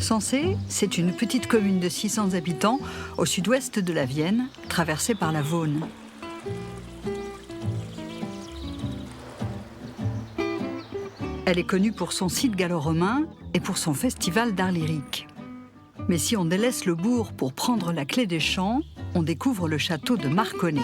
Sensé, c'est une petite commune de 600 habitants au sud-ouest de la Vienne, traversée par la Vaune. Elle est connue pour son site gallo-romain et pour son festival d'art lyrique. Mais si on délaisse le bourg pour prendre la clé des champs, on découvre le château de Marconnet.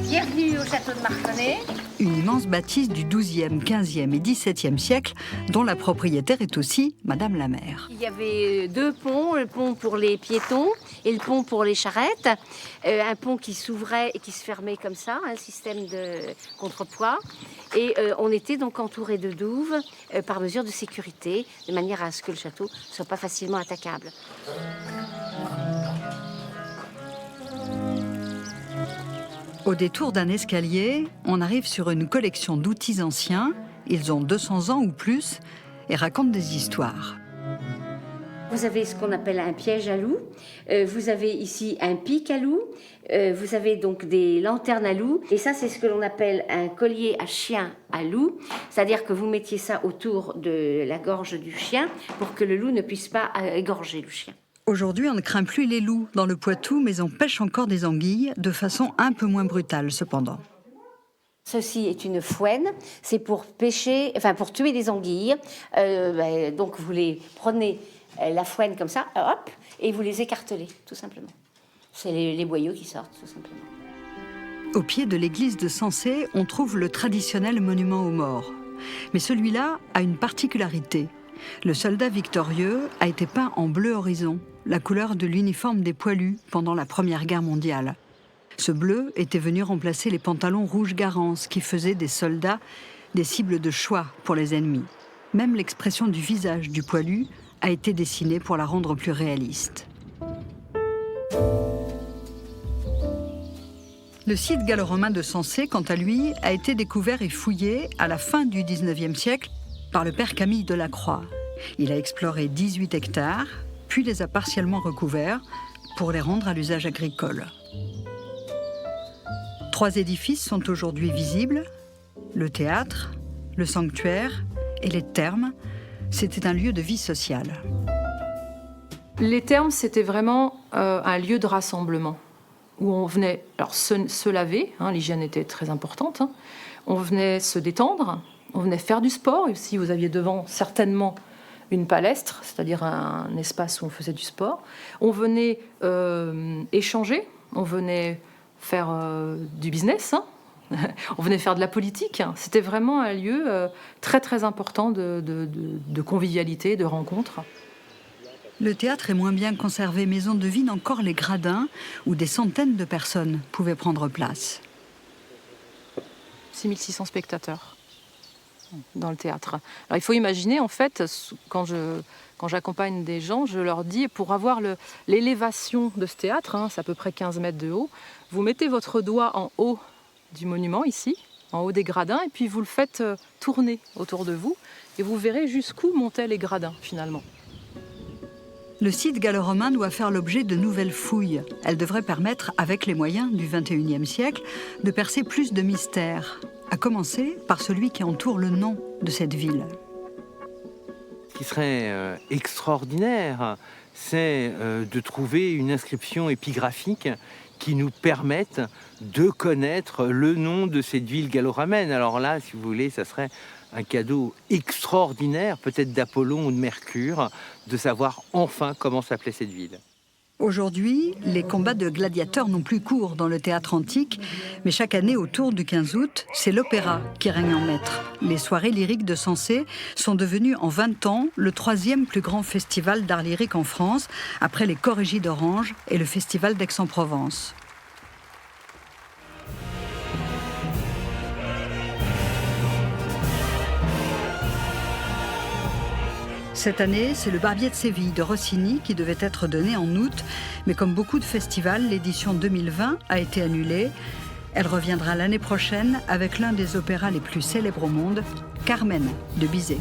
Bienvenue au château de Marconnet. Une immense bâtisse du XIIe, XVe et XVIIe siècle, dont la propriétaire est aussi Madame la maire. Il y avait deux ponts, le pont pour les piétons et le pont pour les charrettes. Un pont qui s'ouvrait et qui se fermait comme ça, un système de contrepoids. Et on était donc entouré de douves par mesure de sécurité, de manière à ce que le château ne soit pas facilement attaquable. Au détour d'un escalier, on arrive sur une collection d'outils anciens. Ils ont 200 ans ou plus et racontent des histoires. Vous avez ce qu'on appelle un piège à loup. Vous avez ici un pic à loup. Vous avez donc des lanternes à loup. Et ça, c'est ce que l'on appelle un collier à chien à loup. C'est-à-dire que vous mettiez ça autour de la gorge du chien pour que le loup ne puisse pas égorger le chien. Aujourd'hui, on ne craint plus les loups dans le Poitou, mais on pêche encore des anguilles de façon un peu moins brutale cependant. Ceci est une fouenne, c'est pour pêcher, enfin pour tuer des anguilles. Donc vous les prenez la fouenne comme ça, hop, et vous les écartelez, tout simplement. C'est les boyaux qui sortent, tout simplement. Au pied de l'église de Sensé, on trouve le traditionnel monument aux morts. Mais celui-là a une particularité. Le soldat victorieux a été peint en bleu horizon, la couleur de l'uniforme des poilus pendant la Première Guerre mondiale. Ce bleu était venu remplacer les pantalons rouge Garance qui faisaient des soldats des cibles de choix pour les ennemis. Même l'expression du visage du poilu a été dessinée pour la rendre plus réaliste. Le site gallo-romain de Sensé, quant à lui, a été découvert et fouillé à la fin du XIXe siècle par le père Camille Delacroix. Il a exploré 18 hectares, puis les a partiellement recouverts pour les rendre à l'usage agricole. 3 édifices sont aujourd'hui visibles, le théâtre, le sanctuaire et les thermes. C'était un lieu de vie sociale. Les thermes, c'était vraiment un lieu de rassemblement où on venait se laver, l'hygiène était très importante, on venait se détendre, on venait faire du sport. Ici, vous aviez devant certainement une palestre, c'est-à-dire un espace où on faisait du sport. On venait échanger, on venait faire du business, on venait faire de la politique. C'était vraiment un lieu très très important de convivialité, de rencontre. Le théâtre est moins bien conservé, mais on devine encore les gradins où des centaines de personnes pouvaient prendre place. 6600 spectateurs dans le théâtre. Alors, il faut imaginer, en fait, quand j'accompagne des gens, je leur dis, pour avoir l'élévation de ce théâtre, c'est à peu près 15 mètres de haut, vous mettez votre doigt en haut du monument, ici, en haut des gradins, et puis vous le faites tourner autour de vous, et vous verrez jusqu'où montaient les gradins, finalement. Le site gallo-romain doit faire l'objet de nouvelles fouilles. Elles devraient permettre, avec les moyens du XXIe siècle, de percer plus de mystères, à commencer par celui qui entoure le nom de cette ville. Ce qui serait extraordinaire, c'est de trouver une inscription épigraphique qui nous permette de connaître le nom de cette ville gallo-romaine. Alors là, si vous voulez, ça serait un cadeau extraordinaire, peut-être d'Apollon ou de Mercure, de savoir enfin comment s'appelait cette ville. Aujourd'hui, les combats de gladiateurs n'ont plus cours dans le théâtre antique, mais chaque année, autour du 15 août, c'est l'opéra qui règne en maître. Les soirées lyriques de Sensé sont devenues en 20 ans le 3e plus grand festival d'art lyrique en France, après les Chorégies d'Orange et le festival d'Aix-en-Provence. Cette année, c'est le Barbier de Séville de Rossini qui devait être donné en août. Mais comme beaucoup de festivals, l'édition 2020 a été annulée. Elle reviendra l'année prochaine avec l'un des opéras les plus célèbres au monde, Carmen de Bizet.